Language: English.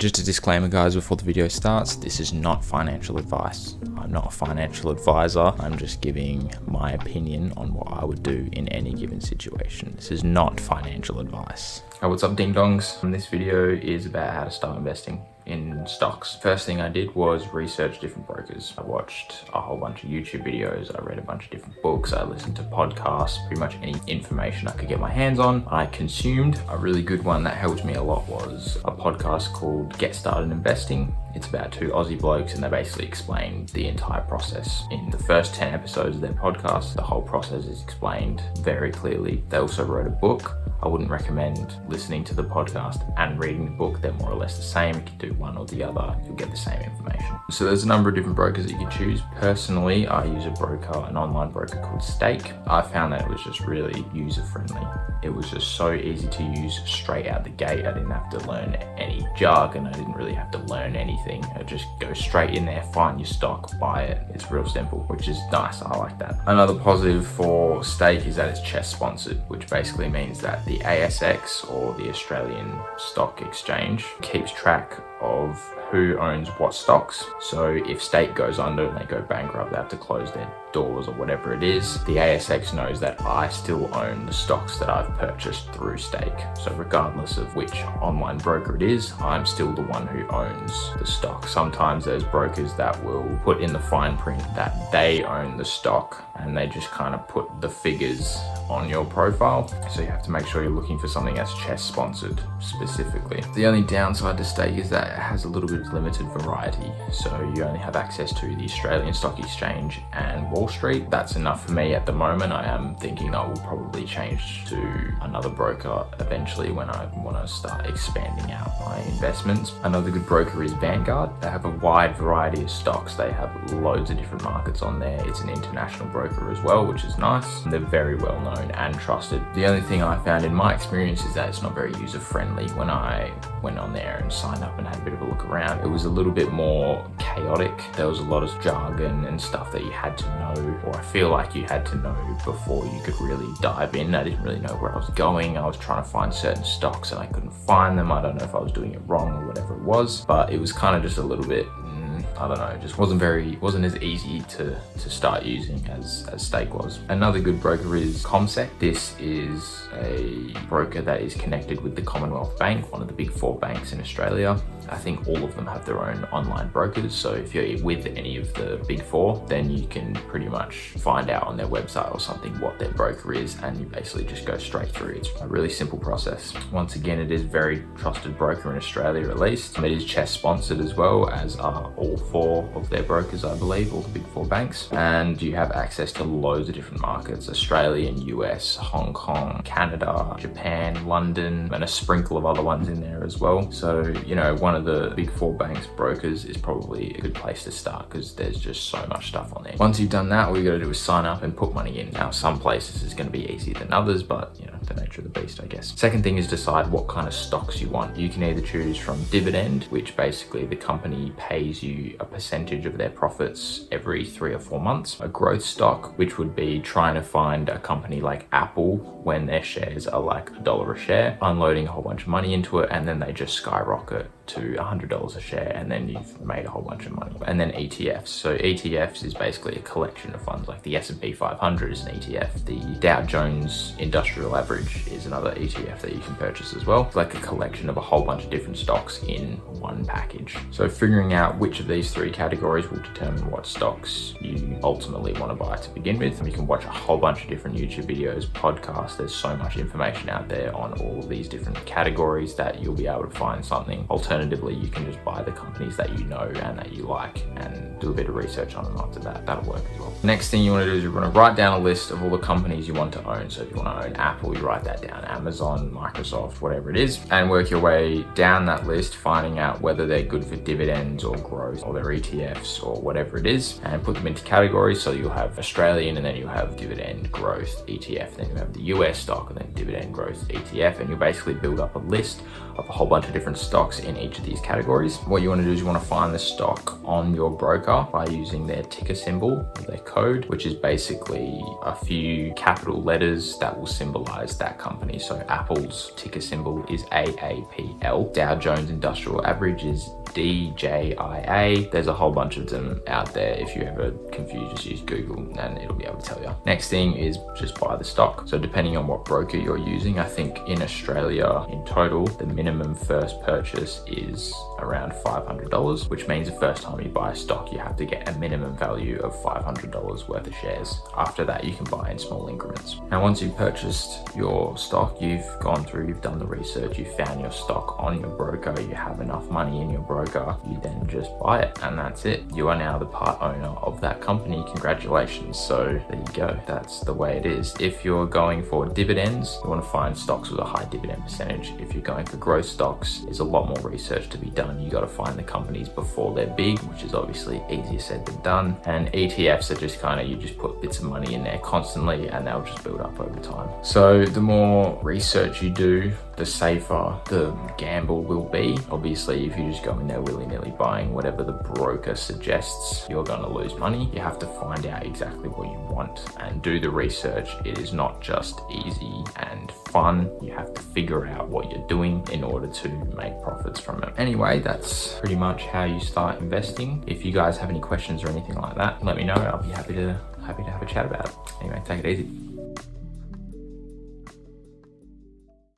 Just a disclaimer, guys, before the video starts, this is not financial advice. I'm not a financial advisor. I'm just giving my opinion on what I would do in any given situation. This is not financial advice. Hey, what's up, ding dongs? This video is about how to start investing in stocks. First thing I did was research different brokers. I watched a whole bunch of YouTube videos. I read a bunch of different books. I listened to podcasts, pretty much any information I could get my hands on. I consumed. A really good one that helped me a lot was a podcast called Get Started Investing. It's about two Aussie blokes and they basically explain the entire process. In the first 10 episodes of their podcast, the whole process is explained very clearly. They also wrote a book. I wouldn't recommend listening to the podcast and reading the book. They're more or less the same. You can do one or the other, you'll get the same information. So there's a number of different brokers that you can choose. Personally, I use an online broker called Stake. I found that it was just really user-friendly. It was just so easy to use straight out the gate. I didn't have to learn any jargon. I didn't really have to learn anything. I just go straight in there, find your stock, buy it. It's real simple, which is nice. I like that. Another positive for Stake is that it's CHESS sponsored, which basically means that the ASX, or the Australian Stock Exchange, keeps track of who owns what stocks. So if Stake goes under and they go bankrupt, they have to close their doors or whatever it is, the ASX knows that I still own the stocks that I've purchased through Stake. So regardless of which online broker it is, I'm still the one who owns the stock. Sometimes there's brokers that will put in the fine print that they own the stock and they just kind of put the figures on your profile. So you have to make sure you're looking for something that's CHESS sponsored specifically. The only downside to Stake is that it has a little bit of limited variety. So you only have access to the Australian Stock Exchange and Wall Street. That's enough for me at the moment. I am thinking I will probably change to another broker eventually when I want to start expanding out my investments. Another good broker is Vanguard. They have a wide variety of stocks. They have loads of different markets on there. It's an international broker as well, which is nice. They're very well known and trusted. The only thing I found in my experience is that it's not very user friendly. When I went on there and signed up and had a bit of a look around, it was a little bit more chaotic. There was a lot of jargon and stuff that you had to know, or I feel like you had to know before you could really dive in. I didn't really know where I was going. I was trying to find certain stocks and I couldn't find them. I don't know if I was doing it wrong or whatever it was, but it was kind of just a little bit, I don't know, it just wasn't as easy to start using as Stake was. Another good broker is CommSec. This is a broker that is connected with the Commonwealth Bank, one of the big four banks in Australia. I think all of them have their own online brokers. So if you're with any of the big four, then you can pretty much find out on their website or something what their broker is, and you basically just go straight through. It's a really simple process. Once again, it is a very trusted broker in Australia, at least. It is CHESS sponsored as well, as are all four of their brokers, I believe, all the big four banks. And you have access to loads of different markets: Australian, US, Hong Kong, Canada, Japan, London, and a sprinkle of other ones in there as well. So, you know, one of the big four banks brokers is probably a good place to start because there's just so much stuff on there. Once you've done that, all you got to do is sign up and put money in. Now, some places is going to be easier than others, but you know, the nature of the beast, I guess. Second thing is decide what kind of stocks you want. You can either choose from dividend, which basically the company pays you a percentage of their profits every 3 or 4 months. A growth stock, which would be trying to find a company like Apple when their shares are like $1 a share, unloading a whole bunch of money into it, and then they just skyrocket to $100 a share, and then you've made a whole bunch of money. And then ETFs. So ETFs is basically a collection of funds. Like the S&P 500 is an ETF. The Dow Jones Industrial Average is another ETF that you can purchase as well. It's like a collection of a whole bunch of different stocks in one package. So figuring out which of these three categories will determine what stocks you ultimately want to buy to begin with. And you can watch a whole bunch of different YouTube videos, podcasts. There's so much information out there on all of these different categories that you'll be able to find something. Alternatively, you can just buy the companies that you know and that you like and do a bit of research on them after that. That'll work as well. Next thing you want to do is you want to write down a list of all the companies you want to own. So if you want to own Apple, you write that down, Amazon, Microsoft, whatever it is, and work your way down that list, finding out whether they're good for dividends or growth or their ETFs or whatever it is, and put them into categories. So you'll have Australian, and then you'll have dividend growth ETF, then you have the US stock, and then dividend growth ETF, and you basically build up a list of a whole bunch of different stocks in each of these categories. What you want to do is you want to find the stock on your broker by using their ticker symbol, or their code, which is basically a few capital letters that will symbolize that company. So Apple's ticker symbol is AAPL. Dow Jones Industrial Average is DJIA. There's a whole bunch of them out there. If you're ever confused, just use Google and it'll be able to tell you. Next thing is just buy the stock. So depending on what broker you're using, I think in Australia in total, the minimum first purchase is around $500, which means the first time you buy a stock, you have to get a minimum value of $500 worth of shares. After that, you can buy in small increments. Now, once you've purchased your stock, you've gone through, you've done the research, you've found your stock on your broker, you have enough money in your broker, you then just buy it, and that's it. You are now the part owner of that company. Congratulations. So there you go. That's the way it is. If you're going for dividends, you want to find stocks with a high dividend percentage. If you're going for growth stocks, there's a lot more research to be done. You got to find the companies before they're big, which is obviously easier said than done. And ETFs are just kind of, you just put bits of money in there constantly and they'll just build up over time. So the more research you do, the safer the gamble will be. Obviously, if you just go in there willy-nilly buying whatever the broker suggests, you're going to lose money. You have to find out exactly what you want and do the research. It is not just easy and fun. You have to figure out what you're doing in order to make profits from it. Anyway, that's pretty much how you start investing. If you guys have any questions or anything like that, let me know. I'll be happy to have a chat about it. Anyway, take it easy.